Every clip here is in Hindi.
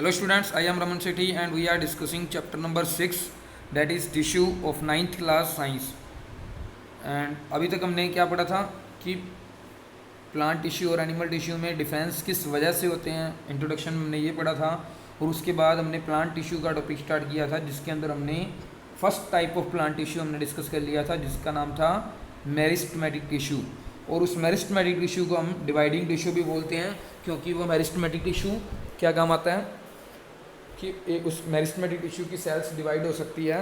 Hello students, I am Raman Sethi and we are discussing chapter number 6, that is tissue of 9th class science. And अभी तक हमने क्या पढ़ा था कि प्लांट टिश्यू और एनिमल टिश्यू में डिफरेंस किस वजह से होते हैं। इंट्रोडक्शन में हमने ये पढ़ा था और उसके बाद हमने प्लांट टिश्यू का टॉपिक स्टार्ट किया था जिसके अंदर हमने first type of plant tissue हमने डिस्कस कर लिया था जिसका नाम था मेरिस्टेमेटिक टिश्यू। और उस मेरिस्टेमेटिक टिश्यू को हम डिवाइडिंग टिश्यू भी बोलते हैं क्योंकि वो मेरिस्टेमेटिक टिश्यू क्या काम आता है कि उस मेरिस्टेमेटिक टिश्यू की सेल्स डिवाइड हो सकती है।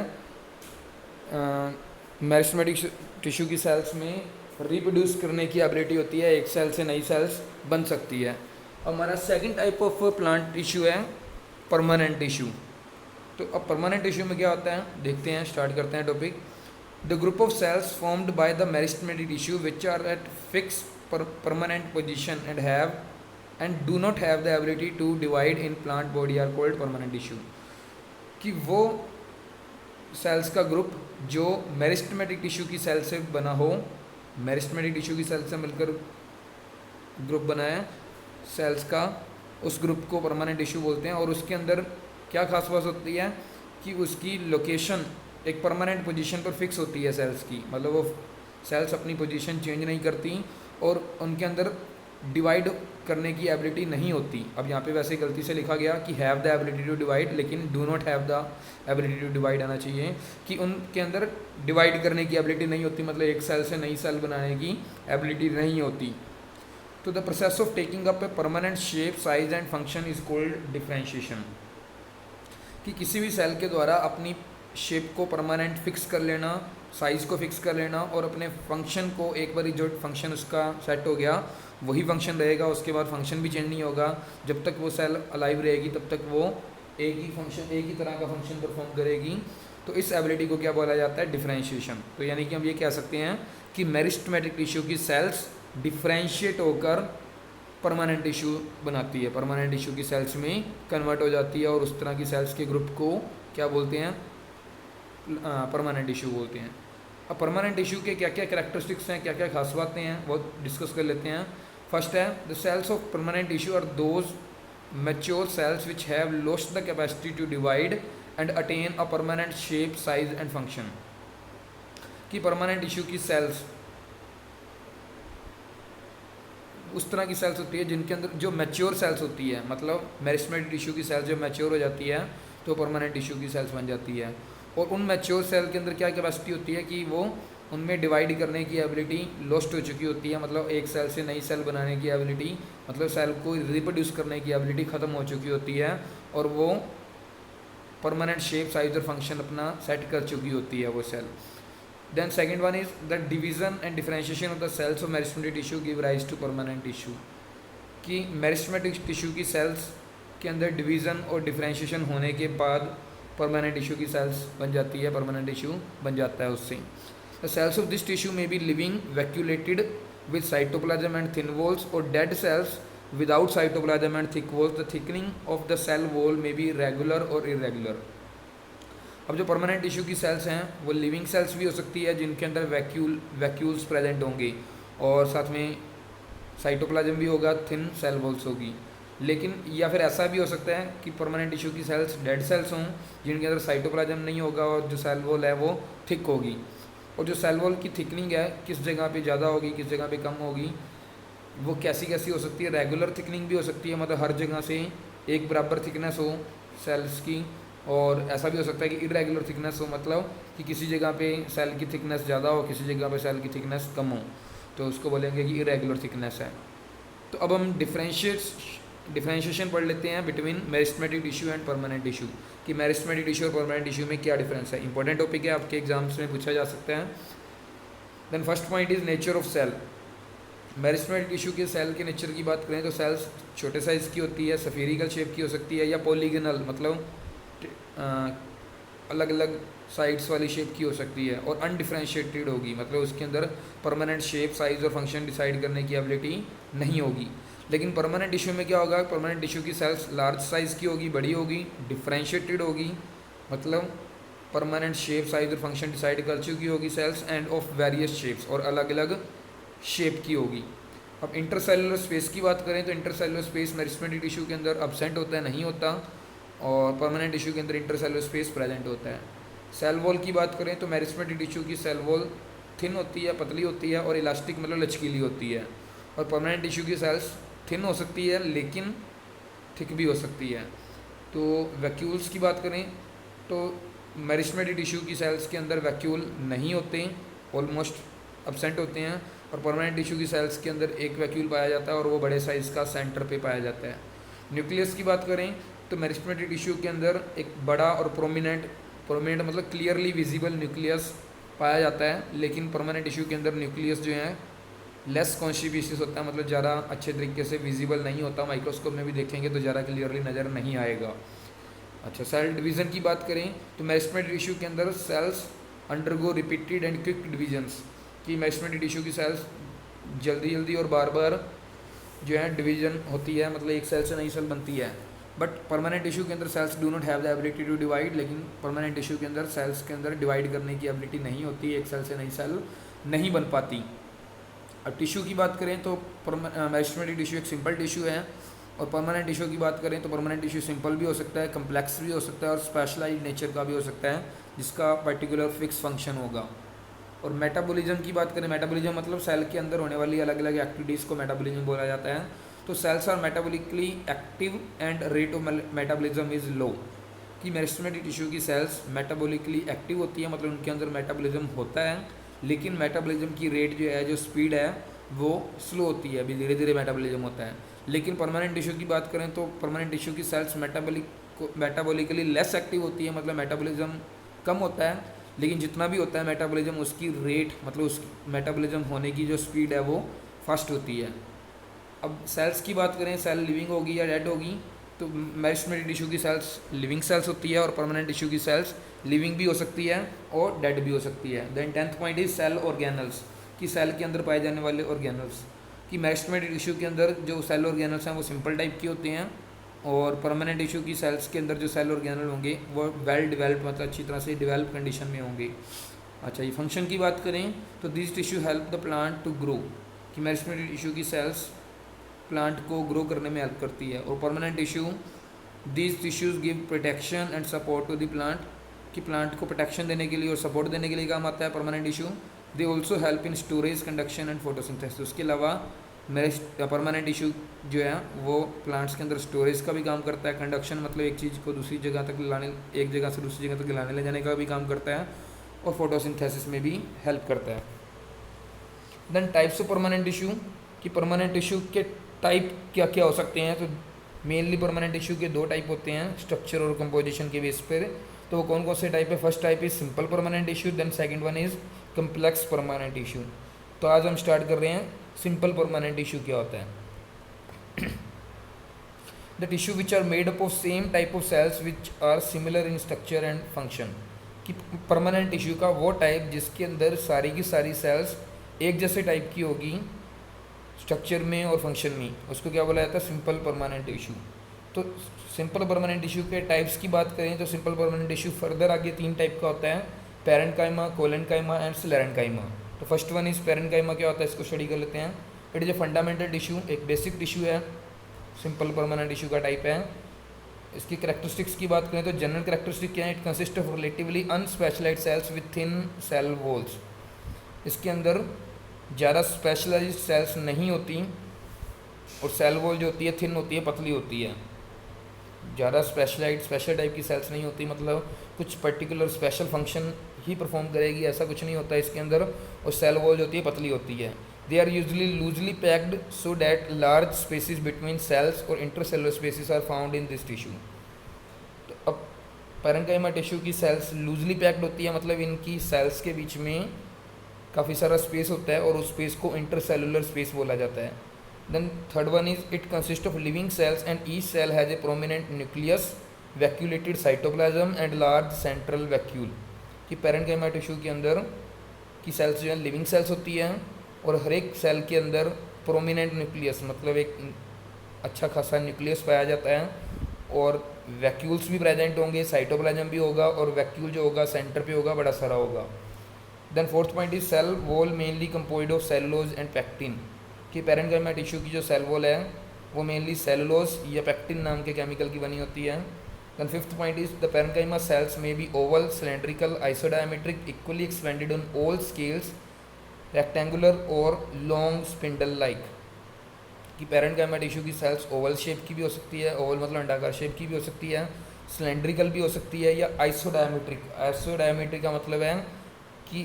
मेरिस्टेमेटिक टिश्यू की सेल्स में रिप्रोड्यूस करने की एबिलिटी होती है, एक सेल से नई सेल्स बन सकती है। हमारा second type of plant tissue है परमानेंट टिश्यू। तो अब परमानेंट टिश्यू में क्या होता है देखते हैं, स्टार्ट करते हैं topic. The group of cells formed by the meristematic tissue which are at fix permanent position and do not have the ability to divide in plant body are called permanent tissue. कि वो सेल्स का ग्रुप जो मेरिस्टेमेटिक टिश्यू की सेल से बना हो, मेरिस्टेमेटिक टिश्यू की सेल से मिलकर ग्रुप बना है सेल्स का, उस ग्रुप को परमानेंट टिश्यू बोलते हैं। और उसके अंदर क्या खास बात होती है कि उसकी लोकेशन एक परमानेंट पोजीशन पर फिक्स होती है सेल्स की, मतलब वो सेल्स अपनी पोजीशन चेंज नहीं करती और उनके अंदर डिवाइड करने की एबिलिटी नहीं होती। अब यहाँ पे वैसे गलती से लिखा गया कि have the ability to divide, लेकिन do not have the ability to divide आना चाहिए कि उनके अंदर डिवाइड करने की एबिलिटी नहीं होती, मतलब एक सेल से नई सेल बनाने की एबिलिटी नहीं होती। तो the process of taking up a permanent shape size and function is called differentiation. कि किसी भी सेल के द्वारा अपनी शेप को परमानेंट फिक्स कर लेना, साइज़ को फिक्स कर लेना और अपने फंक्शन को एक बार जो फंक्शन उसका सेट हो गया वही फंक्शन रहेगा, उसके बाद फंक्शन भी चेंज नहीं होगा। जब तक वो सेल अलाइव रहेगी तब तक वो एक ही फंक्शन, एक ही तरह का फंक्शन परफॉर्म करेगी। तो इस एबिलिटी को क्या बोला जाता है, डिफरेंशिएशन। तो यानी कि हम ये कह सकते हैं कि मेरिस्टेमेटिक टिश्यू की सेल्स डिफरेंशिएट होकर परमानेंट टिश्यू बनाती है, परमानेंट टिश्यू की सेल्स में कन्वर्ट हो जाती है और उस तरह की सेल्स के ग्रुप को क्या बोलते हैं, परमानेंट टिश्यू बोलते हैं। अब परमानेंट टिश्यू के क्या क्या कैरेक्टरिस्टिक्स हैं, क्या क्या खास बातें हैं, वो डिस्कस कर लेते हैं। फर्स्ट है the cells of permanent tissue are those mature cells which have lost the capacity to divide and attain a permanent shape size and function. कि परमानेंट टिश्यू की सेल्स उस तरह की सेल्स होती है जिनके अंदर जो मैच्योर सेल्स होती है, मतलब मेरिस्टेमेटिक टिश्यू की सेल्स जो मैच्योर हो जाती है तो परमानेंट टिश्यू की सेल्स बन जाती है। और उन मैच्योर सेल के अंदर क्या कैपेसिटी होती है कि वो उनमें डिवाइड करने की एबिलिटी लॉस्ट हो चुकी होती है, मतलब एक सेल से नई सेल बनाने की एबिलिटी, मतलब सेल को रिप्रोड्यूस करने की एबिलिटी ख़त्म हो चुकी होती है और वो परमानेंट शेप साइज और फंक्शन अपना सेट कर चुकी होती है वो cell. Then second one is the division and differentiation of the cells of meristematic tissue give rise to permanent tissue. कि मेरिस्टेमेटिक टिश्यू की सेल्स के अंदर डिवीज़न और डिफरेंशिएशन होने के बाद परमानेंट टिश्यू की सेल्स बन जाती है, परमानेंट टिश्यू बन जाता है उससे। The cells of this tissue may be living vacuolated with cytoplasm and thin walls और dead cells without cytoplasm and thick walls. The thickening of the cell wall may be regular और इरेगुलर। अब जो परमानेंट टिश्यू की सेल्स हैं वो लिविंग सेल्स भी हो सकती है जिनके अंदर वैक्यूल्स प्रेजेंट होंगे और साथ में साइटोप्लाज्म भी होगा, थिन सेल वॉल्स होगी। लेकिन या फिर ऐसा भी हो सकता है कि परमानेंट टिश्यू की सेल्स डेड सेल्स हों जिनके अंदर साइटोप्लाज्म नहीं होगा और जो सेल वॉल है वो थिक होगी। और जो सेल वॉल की थिकनिंग है किस जगह पे ज़्यादा होगी किस जगह पे कम होगी, वो कैसी कैसी हो सकती है। रेगुलर थिकनिंग भी हो सकती है, मतलब हर जगह से एक बराबर थिकनेस हो सेल्स की, और ऐसा भी हो सकता है कि इरेगुलर थिकनेस हो, मतलब कि किसी जगह पे सेल की थिकनेस ज़्यादा हो किसी जगह पे सेल की थिकनेस कम हो, तो उसको बोलेंगे कि इरेगुलर थिकनेस है। तो अब हम डिफरेंशिएशन पढ़ लेते हैं between meristematic tissue and permanent tissue. कि मेरिस्टेमेटिक टिश्यू और परमानेंट टिश्यू में क्या डिफरेंस है। इंपॉर्टेंट टॉपिक है, आपके एग्जाम्स में पूछा जा सकता है। Then first point is nature of cell. Meristematic tissue के सेल के नेचर की बात करें तो सेल्स छोटे साइज़ की होती है, सफेरिकल शेप की हो सकती है या पॉलीगनल, मतलब अलग अलग साइड्स वाली शेप की हो सकती है और अनडिफरेंशिएटेड होगी, मतलब उसके अंदर परमानेंट शेप साइज और फंक्शन डिसाइड करने की एबिलिटी नहीं होगी। लेकिन परमानेंट टिश्यू में क्या होगा, परमानेंट टिश्यू की सेल्स लार्ज साइज़ की होगी, बड़ी होगी, डिफरेंशिएटेड होगी, मतलब परमानेंट शेप साइज और फंक्शन डिसाइड कर चुकी होगी cells, and of various shapes, और अलग अलग शेप की होगी। अब इंटरसेलुलर स्पेस की बात करें तो इंटरसेलुलर स्पेस मेरिस्टेमेटिक टिश्यू के अंदर अब्सेंट होता है, नहीं होता, और परमानेंट टिश्यू के अंदर इंटरसेलुलर स्पेस प्रेजेंट होता है। सेल वॉल की बात करें तो मेरिस्टेमेटिक टिश्यू की सेल वॉल थिन होती है, पतली होती है और इलास्टिक मतलब लचकीली होती है। और परमानेंट टिश्यू की सेल्स थिन हो सकती है लेकिन थिक भी हो सकती है। तो वैक्यूल्स की बात करें तो मेरिस्टेमेटिक टिश्यू की सेल्स के अंदर वैक्यूल नहीं होते, ऑलमोस्ट एब्सेंट होते हैं। और परमानेंट टिश्यू की सेल्स के अंदर एक वैक्यूल पाया जाता है और वो बड़े साइज़ का सेंटर पे पाया जाता है। न्यूक्लियस की बात करें तो मेरिस्टेमेटिक टिश्यू के अंदर एक बड़ा और प्रोमिनेंट मतलब क्लियरली विजिबल न्यूक्लियस पाया जाता है, लेकिन परमानेंट टिश्यू के अंदर न्यूक्लियस जो है लेस कॉन्स्टिट्यूशियस होता है, मतलब ज़्यादा अच्छे तरीके से विजिबल नहीं होता। माइक्रोस्कोप में भी देखेंगे तो ज़्यादा क्लियरली नज़र नहीं आएगा। अच्छा, सेल डिवीज़न की बात करें तो मेरिस्टेमेटिक टिश्यू के अंदर sales undergo repeated and quick divisions, कि मेरिस्टेमेटिक टिश्यू की सेल्स जल्दी जल्दी और बार बार जो है डिवीजन होती है, मतलब एक सेल से नई सेल बनती है। बट परमानेंट टिश्यू के अंदर cells do not have the ability to divide, लेकिन परमानेंट टिश्यू के अंदर सेल्स के अंदर डिवाइड करने की एबिलिटी नहीं होती, एक सेल से नई सेल नहीं बन पाती। अब टिश्यू की बात करें तो मेरिस्टेमेटिक टिश्यू एक सिंपल टिश्यू है, और परमानेंट टिश्यू की बात करें तो परमानेंट टिश्यू सिंपल भी हो सकता है, कम्प्लेक्स भी हो सकता है और स्पेशलाइज्ड नेचर का भी हो सकता है, जिसका पर्टिकुलर फिक्स फंक्शन होगा। और मेटाबॉलिज्म की बात करें, मेटाबॉलिज्म मतलब सेल के अंदर होने वाली अलग अलग एक्टिविटीज़ को मेटाबॉलिज्म बोला जाता है। तो cells are metabolically active and rate of metabolism is low, कि मेरिस्टेमेटिक टिश्यू की सेल्स मेटाबॉलिकली एक्टिव होती है, मतलब उनके अंदर मेटाबॉलिज्म होता है, लेकिन मेटाबॉलिज्म की रेट जो है, जो स्पीड है वो स्लो होती है, अभी धीरे धीरे मेटाबॉलिज्म होता है। लेकिन परमानेंट टिश्यू की बात करें तो परमानेंट टिश्यू की सेल्स मेटाबॉलिकली लेस एक्टिव होती है, मतलब मेटाबॉलिज्म कम होता है, लेकिन जितना भी होता है मेटाबॉलिज्म उसकी रेट मतलब उस मेटाबॉलिज्म होने की जो स्पीड है वो फास्ट होती है। अब सेल्स की बात करें, सेल लिविंग होगी या डेड होगी, तो मेरिस्टेमेटिक टिश्यू की सेल्स लिविंग सेल्स होती है और परमानेंट टिश्यू की सेल्स लिविंग भी हो सकती है और डेड भी हो सकती है। Then 10th point is cell organelles, कि सेल के अंदर पाए जाने वाले ऑर्गेनल्स, कि मेरिस्टेमेटिक टिश्यू के अंदर जो सेल ऑर्गेनल्स हैं वो सिंपल टाइप के होते हैं, और परमानेंट टिश्यू की सेल्स के अंदर जो सेल ऑर्गेनल होंगे वो वेल डेवलप्ड मतलब अच्छी तरह से डेवलप कंडीशन में होंगे। अच्छा, ये फंक्शन की बात करें तो this tissue help the plant to grow, कि मेरिस्टेमेटिक टिश्यू की सेल्स प्लांट को ग्रो करने में हेल्प करती है। और permanent tissue, these tissues give protection and support to the plant, कि प्लांट को प्रोटेक्शन देने के लिए और सपोर्ट देने के लिए काम आता है permanent tissue. They also help in storage, conduction and photosynthesis. उसके अलावा मेरे परमानेंट टिश्यू जो है वो प्लांट्स के अंदर स्टोरेज का भी काम करता है, कंडक्शन मतलब एक चीज़ को दूसरी जगह तक लाने, एक जगह से दूसरी जगह तक लाने ले जाने का भी काम करता है, और फोटोसिंथेसिस में भी हेल्प करता है। Then types of permanent tissue, कि परमानेंट टिश्यू के टाइप क्या क्या हो सकते हैं, तो मेनली परमानेंट टिश्यू के दो टाइप होते हैं स्ट्रक्चर और कंपोजिशन के बेस पर। तो वो कौन कौन से टाइप है? First type is simple permanent tissue, then second one is complex permanent tissue. तो आज हम स्टार्ट कर रहे हैं सिंपल परमानेंट टिश्यू क्या होता है। The tissue which are made up of same type of cells which are similar in structure and function, कि परमानेंट टिश्यू का वो टाइप जिसके अंदर सारी की सारी सेल्स एक जैसे टाइप की होगी स्ट्रक्चर में और फंक्शन में, उसको क्या बोला जाता है? Simple permanent tissue. तो सिंपल परमानेंट टिश्यू के टाइप्स की बात करें तो सिंपल परमानेंट टिश्यू फर्दर आगे तीन टाइप का होता है, पेरेन्काइमा, कोलेनकाइमा एंड स्लेरेन्काइमा। तो फर्स्ट वन इज पेरेन्काइमा। क्या होता है इसको स्टडी कर लेते हैं। It is a fundamental tissue, एक बेसिक टिश्यू है, सिंपल परमानेंट टिश्यू का टाइप है। इसकी करेक्टरिस्टिक्स की बात करें तो जनरल करेक्टरिस्टिक क्या है? It consist of relatively unspecialised cells with thin cell walls. इसके अंदर ज़्यादा स्पेशलाइज्ड सेल्स नहीं होती और सेल वॉल जो होती है थिन होती है, पतली होती है। ज़्यादा स्पेशल टाइप की सेल्स नहीं होती, मतलब कुछ पर्टिकुलर स्पेशल फंक्शन ही परफॉर्म करेगी ऐसा कुछ नहीं होता इसके अंदर, और सेल वॉल जो होती है पतली होती है। They are usually loosely packed so that large spaces between cells और intercellular spaces are found in this tissue. तो अब पेरेन्काइमा टिश्यू की सेल्स लूजली पैक्ड होती है, मतलब इनकी सेल्स के बीच में काफ़ी सारा स्पेस होता है और उस स्पेस को इंटरसेलुलर स्पेस बोला जाता है। Then third one is it consists of living cells and each cell has a prominent nucleus, vacuolated cytoplasm and large central vacuole। कि पेरेन्काइमा टिश्यू के अंदर की सेल्स जो है लिविंग सेल्स होती हैं और हर एक सेल के अंदर प्रोमिनेंट न्यूक्लियस मतलब एक अच्छा खासा न्यूक्लियस पाया जाता है, और वैक्यूल्स भी प्रेजेंट होंगे, साइटोप्लाज्म भी होगा, और वैक्यूल जो होगा सेंटर पे होगा, बड़ा सारा होगा। Then fourth point is cell wall mainly composed of cellulose and pectin. कि पेरेन्काइमा टिश्यू की जो सेल वॉल है वो मेनली सेलुलोज या पैक्टिन नाम के केमिकल की बनी होती है। Then fifth point is the parenchyma cells may be oval, cylindrical, isodiametric, equally expanded on all scales, rectangular or long spindle like. कि पेरेंकाइमा टिश्यू की सेल्स ओवल शेप की भी हो सकती है, ओवल मतलब अंडाकार शेप की भी हो सकती है, सिलेंड्रिकल भी हो सकती है, या आइसोडायमेट्रिक। आइसोडायमेट्रिक का मतलब है कि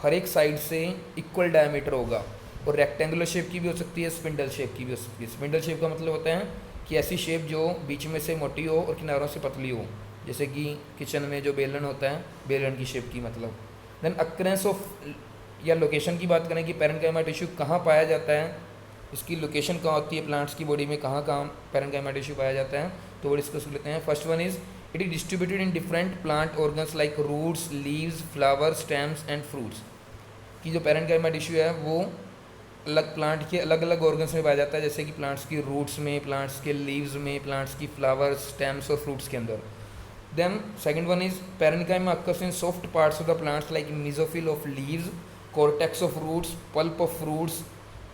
हर एक साइड से इक्वल डायमीटर होगा, और रेक्टेंगुलर शेप की भी हो सकती है, स्पिंडल शेप की भी हो सकती है। स्पिंडल शेप का मतलब होता है कि ऐसी शेप जो बीच में से मोटी हो और किनारों से पतली हो, जैसे कि किचन में जो बेलन होता है, बेलन की शेप की मतलब। देन अक्रेंस ऑफ या लोकेशन की बात करें कि पेरेंकाइमा टिश्यू कहाँ पाया जाता है, इसकी लोकेशन कहाँ होती है प्लांट्स की बॉडी में, कहाँ कहाँ पेरेंकाइमा टिश्यू पाया जाता है, तो वो डिस्कस कर लेते हैं। First one is it is distributed in different plant organs like roots, leaves, flower, stems and fruits. कि जो पेरेंकाइमा टिश्यू है वो अलग प्लांट के अलग अलग ऑर्गन्स में पाया जाता है, जैसे कि प्लांट्स की रूट्स में, प्लांट्स के लीव्स में, प्लांट्स की फ्लावर्स, स्टेम्स और फ्रूट्स के अंदर। Then second one is parenchyma occurs in soft parts of the plants like mesophyll of leaves, cortex of roots, pulp of fruits,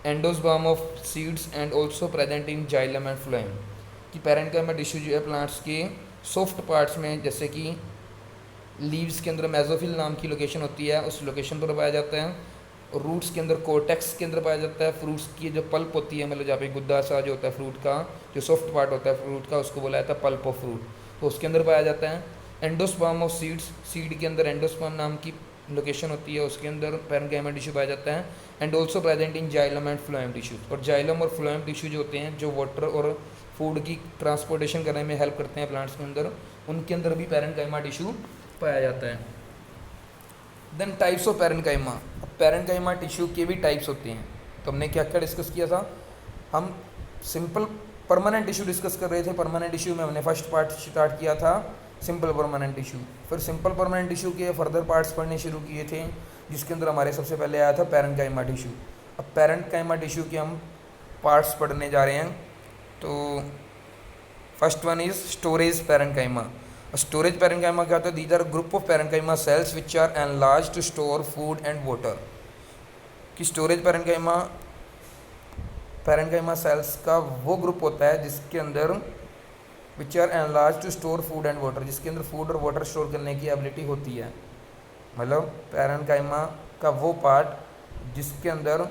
endosperm of seeds and also present in xylem and phloem. कि पेरेंकाइमा टिश्यू जो है प्लांट्स के सॉफ्ट पार्ट्स में, जैसे कि लीव्स के अंदर मेसोफिल नाम की लोकेशन होती है, उस लोकेशन पर पाया जाता है, और रूट्स के अंदर कॉर्टेक्स के अंदर पाया जाता है, फ्रूट्स की जो पल्प होती है, मतलब जहाँ पे गुद्दा सा जो होता है फ्रूट का, जो सॉफ्ट पार्ट होता है फ्रूट का, उसको बोला जाता है पल्प ऑफ फ्रूट, तो उसके अंदर पाया जाता है। एंडोस्पर्म ऑफ सीड्स, सीड के अंदर एंडोस्पर्म नाम की लोकेशन होती है, उसके अंदर पेरेंकाइमा टिश्यू पाया जाता है। And also present in xylem and phloem tissue. और जाइलम और फ्लोएम टिश्यू जो होते हैं, जो वाटर और फूड की ट्रांसपोर्टेशन करने में हेल्प करते हैं प्लांट्स के अंदर, उनके अंदर भी पेरेंकाइमा टिश्यू पाया जाता है। Then types of parenchyma. अब पेरेंकाइमा टिश्यू के भी टाइप्स होते हैं, तो हमने क्या क्या डिस्कस किया था, हम सिंपल परमानेंट टिश्यू डिस्कस कर रहे थे। परमानेंट टिश्यू में हमने फर्स्ट पार्ट स्टार्ट किया था सिंपल परमानेंट टिश्यू, फिर सिंपल परमानेंट टिश्यू के फर्दर पार्ट्स पढ़ने शुरू किए थे, जिसके अंदर हमारे सबसे पहले आया था पेरेंकाइमा टिश्यू। अब पेरेंकाइमा टिश्यू के हम पार्ट्स पढ़ने जा रहे हैं। तो first one is storage parenchyma. Storage parenchyma क्या होता है, these are group of parenchyma cells which are enlarge to store food and water. कि स्टोरेज पेरेंकाइमा सेल्स का वो ग्रुप होता है जिसके अंदर which are enlarge to store food and water, जिसके अंदर फूड और वाटर स्टोर करने की एबिलिटी होती है। मतलब पेरेंकाइमा का वो पार्ट जिसके अंदर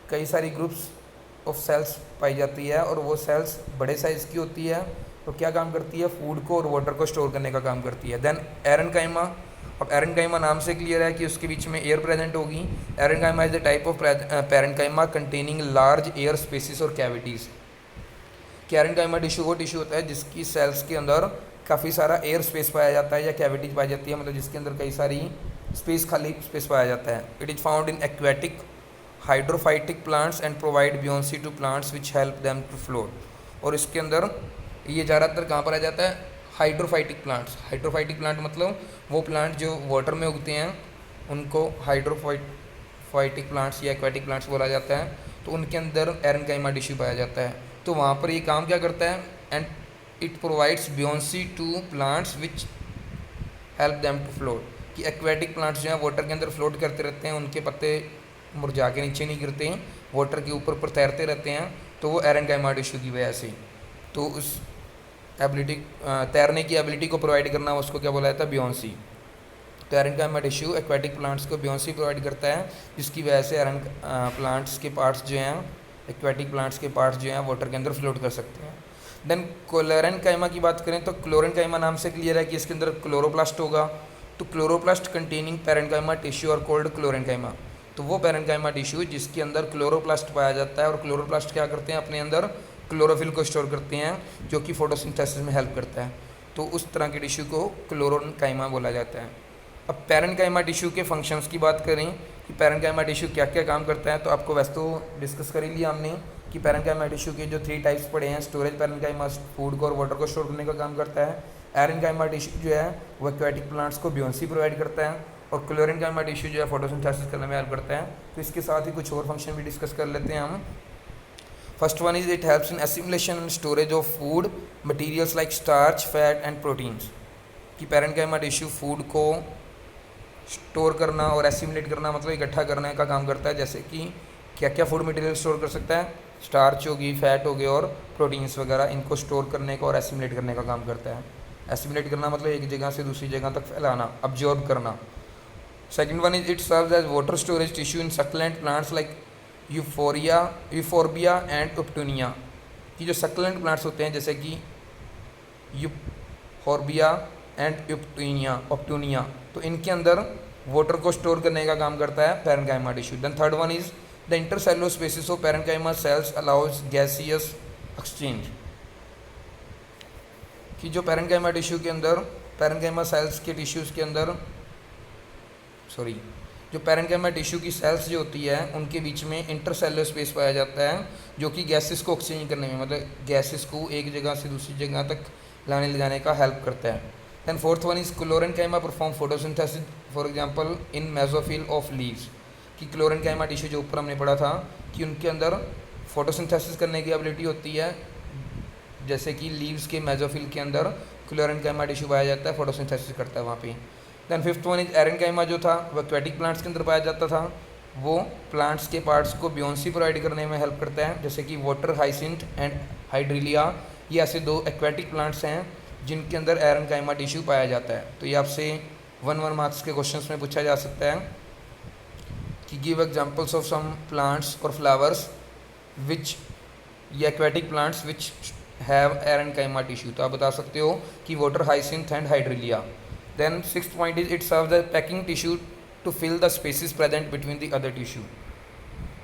कई सारी ग्रुप्स ऑफ सेल्स पाई जाती है, और वो सेल्स बड़े साइज़ की होती है, तो क्या काम करती है, फूड को और वाटर को स्टोर करने का काम करती है। Then aerenchyma. अब एरेनकाइमा नाम से क्लियर है कि उसके बीच में एयर प्रेजेंट होगी। Aerenchyma is the type of parenchyma containing large air spaces और कैविटीज़। कि एरेनकाइमा टिश्यू वो टिश्यू होता है जिसकी सेल्स के अंदर काफ़ी सारा एयर स्पेस पाया जाता है या कैविटीज पाई जाती है, मतलब जिसके अंदर कई सारी स्पेस, खाली स्पेस पाया जाता है। It is found in aquatic hydrophytic plants and provide buoyancy to plants which help them to float. और इसके अंदर ये ज़्यादातर कहाँ पर आ जाता है, हाइड्रोफाइटिक प्लांट्स। हाइड्रोफाइटिक प्लांट मतलब वो प्लांट जो वाटर में उगते हैं उनको हाइड्रोफाइटिक प्लांट्स या एक्वेटिक प्लांट्स बोला जाता है। तो उनके अंदर एरेनकाइमा टिश्यू पाया जाता है। तो वहाँ पर ये काम क्या करता है, and it provides buoyancy to plants which help them to float. कि एक्वेटिक प्लांट्स जो हैं वाटर के अंदर फ्लोट करते रहते हैं, उनके पत्ते मुरझा के नीचे नहीं गिरते हैं, वाटर के ऊपर तैरते रहते हैं, तो वो एरेनकाइमा टिश्यू की वजह से। तो उस एबिलिटी, तैरने की एबिलिटी को प्रोवाइड करना, उसको क्या बोला जाता है, ब्योंसी। तो एरेनकाइमा टिश्यू एक्वेटिक प्लांट्स को ब्योंसी प्रोवाइड करता है, जिसकी वजह से प्लांट्स के पार्ट्स जो हैं, एक्वेटिक प्लांट्स के पार्ट्स जो हैं वाटर के अंदर फ्लोट कर सकते हैं। देन क्लोरेनकाइमा की बात करें तो क्लोरेनकाइमा नाम से क्लियर है कि इसके अंदर क्लोरोप्लास्ट होगा। तो क्लोरोप्लास्ट कंटेनिंग पेरेनकाइमा टिश्यू और कोल्ड क्लोरेनकाइमा। तो वो पेरेनकाइमा टिश्यू जिसके अंदर क्लोरोप्लास्ट पाया जाता है, और क्लोरोप्लास्ट क्या करते हैं, अपने अंदर क्लोरोफिल को स्टोर करते हैं, जो कि फोटोसिंथेसिस में हेल्प करता है। तो उस तरह के टिश्यू को क्लोरेनकाइमा बोला जाता है। अब पेरेनकाइमा टिश्यू के फंक्शंस की बात करें कि पेरेनकाइमा टिश्यू क्या क्या काम करता है, तो आपको वैसे तो डिस्कस कर ही लिया हमने कि पेरेनकाइमा टिश्यू के जो 3 टाइप्स पड़े हैं। स्टोरेज पेरेनकाइमा फूड को और वाटर को स्टोर करने का काम करता है। एरेनकाइमा टिश्यू जो है वो एक्वेटिक प्लांट्स को ब्योंसी प्रोवाइड करता है, और क्लोरेनकाइमा टिश्यू जो है फोटोसिंथेसिस करने में हेल्प करता है। तो इसके साथ ही कुछ और फंक्शन भी डिस्कस कर लेते हैं हम। First one is it helps in assimilation and storage of food materials like starch, fat and proteins. कि पेरेनकाइमा टिश्यू फूड को स्टोर करना और एसिमुलेट करना, मतलब इकट्ठा करने का काम करता है। जैसे कि क्या क्या फूड मटेरियल स्टोर कर सकता है, स्टार्च होगी, फैट हो गए और प्रोटीन्स वगैरह, इनको स्टोर करने का और एसिमुलेट करने का काम करता है। एसिमिलेट करना मतलब एक जगह से दूसरी जगह तक फैलाना, अब्जॉर्ब करना। Second one is it serves as water storage tissue in succulent plants like Euphorbia and उप्टूनिया। कि जो सक्लेंट प्लांट्स होते हैं जैसे कि यूफोरबिया एंड उप्टूनिया, तो इनके अंदर वाटर को स्टोर करने का काम करता है parenchyma tissue. Then third one is the intercellular spaces of parenchyma cells allows gaseous exchange. कि जो पैरेन्काइमा टिश्यू के अंदर, पैरेन्काइमा सेल्स के टिश्यूज़ के अंदर जो पैरेन्काइमा टिश्यू की सेल्स जो होती है उनके बीच में इंटरसेलुलर स्पेस पाया जाता है जो कि गैसेस को एक्सचेंज करने में, मतलब गैसेस को एक जगह से दूसरी जगह तक लाने ले जाने का हेल्प करता है। Then fourth one is chlorenchyma perform photosynthesis for example in mesophyll of leaves. कि क्लोरेन्काइमा टिश्यू जो ऊपर हमने पढ़ा था कि उनके अंदर फोटोसिंथेसिस करने की एबिलिटी होती है, जैसे कि लीव्स के मेसोफिल के अंदर क्लोरेन्काइमा टिश्यू पाया जाता है, फोटोसिंथेसिस करता है वहाँ पे। Then fifth one is aerenchyma जो था वह एक्वेटिक प्लांट्स के अंदर पाया जाता था, वो प्लांट्स के पार्ट्स को बियोन्सी प्रोवाइड करने में हेल्प करता है, जैसे कि वाटर हाइसिंथ एंड हाइड्रिलिया। ये ऐसे दो एक्वेटिक प्लांट्स हैं जिनके अंदर एरेन्काइमा टिश्यू पाया जाता है। तो ये आपसे 1 मार्क्स के क्वेश्चंस में पूछा जा सकता है कि give examples of some plants और फ्लावर्स विच, ये aquatic plants which have aerenchyma tissue. तो आप बता सकते हो कि water hyacinth and hydrilla. Then sixth point is it serves as packing tissue to fill the spaces present between the other tissue।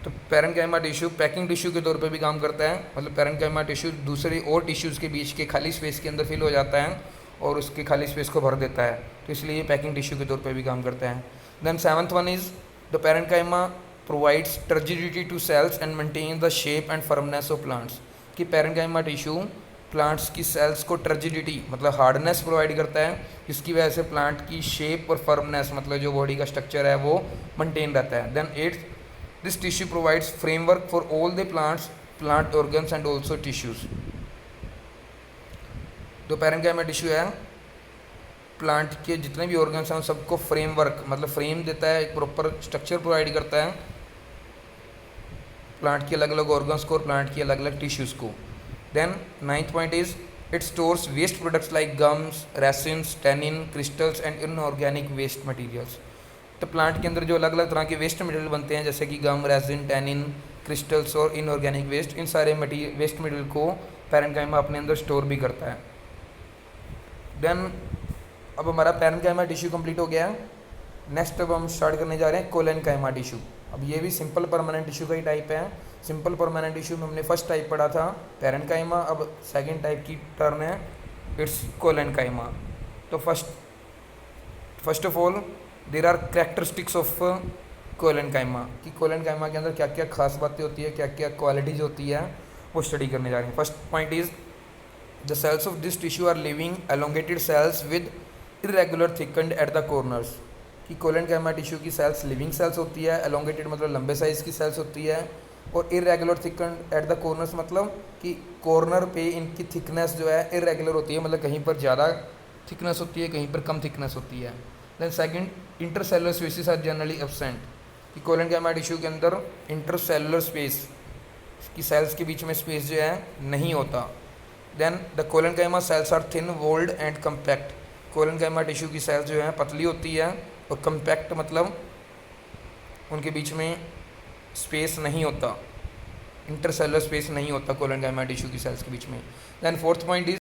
तो पैरेन्काइमा टिश्यू पैकिंग टिश्यू के तौर पे भी काम करता है, मतलब पैरेन्काइमा टिश्यू दूसरे और टिश्यूज़ के बीच के खाली स्पेस के अंदर फिल हो जाता है और उसके खाली स्पेस को भर देता है, तो इसलिए ये पैकिंग टिश्यू के तौर पे भी काम करता है। Then seventh one is the parenchyma provides turgidity to cells and maintain the shape and firmness of plants. कि पैरेन्काइमा टिश्यू प्लांट्स की सेल्स को टर्जिडिटी मतलब हार्डनेस प्रोवाइड करता है, जिसकी वजह से प्लांट की शेप और फर्मनेस मतलब जो बॉडी का स्ट्रक्चर है वो मेंटेन रहता है। Then eighth, this tissue provides framework for all the plants, plant organs and also tissues. तो पैरेन्काइमा टिश्यू है प्लांट के जितने भी ऑर्गन्स हैं उन सबको फ्रेमवर्क मतलब फ्रेम देता है, एक प्रॉपर स्ट्रक्चर प्रोवाइड करता है प्लांट के अलग अलग ऑर्गन्स को और प्लांट की अलग अलग टिश्यूज़ को। Then ninth point is it stores waste products like gums, resins, tannin, crystals and inorganic waste materials। तो प्लांट के अंदर जो अलग अलग तरह के वेस्ट मटेरियल बनते हैं जैसे कि गम, रेजिन, टैनिन, क्रिस्टल्स और इनऑर्गेनिक वेस्ट, इन सारे वेस्ट मटेरियल को पैरेन्काइमा अपने अंदर स्टोर भी करता है। देन अब हमारा पैरेन्काइमा टिश्यू कंप्लीट हो गया है। नेक्स्ट अब हम स्टार्ट करने जा रहे हैं कोलेनकाइमा टिश्यू। अब ये भी सिंपल परमानेंट टिश्यू का ही टाइप है। सिंपल परमानेंट टिश्यू में हमने फर्स्ट टाइप पढ़ा था पैरेन्काइमा, अब सेकंड टाइप की टर्न है इट्स कोलेनकाइमा। तो first of all there are characteristics of collenchyma कि कोलेनकाइमा के अंदर क्या क्या खास बातें होती है, क्या क्या क्वालिटीज़ होती है, वो स्टडी करने जा रहे हैं। First point is the cells of this tissue are living elongated cells with irregular thickened at the corners. कि कोलेनकाइमा टिश्यू की सेल्स लिविंग सेल्स होती है, एलोंगेटेड मतलब लंबे साइज़ की सेल्स होती है, और irregular thickened at the corners मतलब कि कॉर्नर पे इनकी थिकनेस जो है इरेगुलर होती है, मतलब कहीं पर ज़्यादा थिकनेस होती है, कहीं पर कम थिकनेस होती है। Then second, intercellular spaces are generally absent. कि कोलेनकाइमा टिश्यू के अंदर इंटरसेलुलर स्पेस की सेल्स के बीच में स्पेस जो है नहीं होता। Then the collenchyma cells are thin walled and compact. Collenchyma tissue की सेल्स जो है पतली होती है और कम्पैक्ट मतलब उनके बीच में स्पेस नहीं होता, इंटरसेलुलर स्पेस नहीं होता कोलेनकाइमा टिश्यू की सेल्स के बीच में। Then fourth point is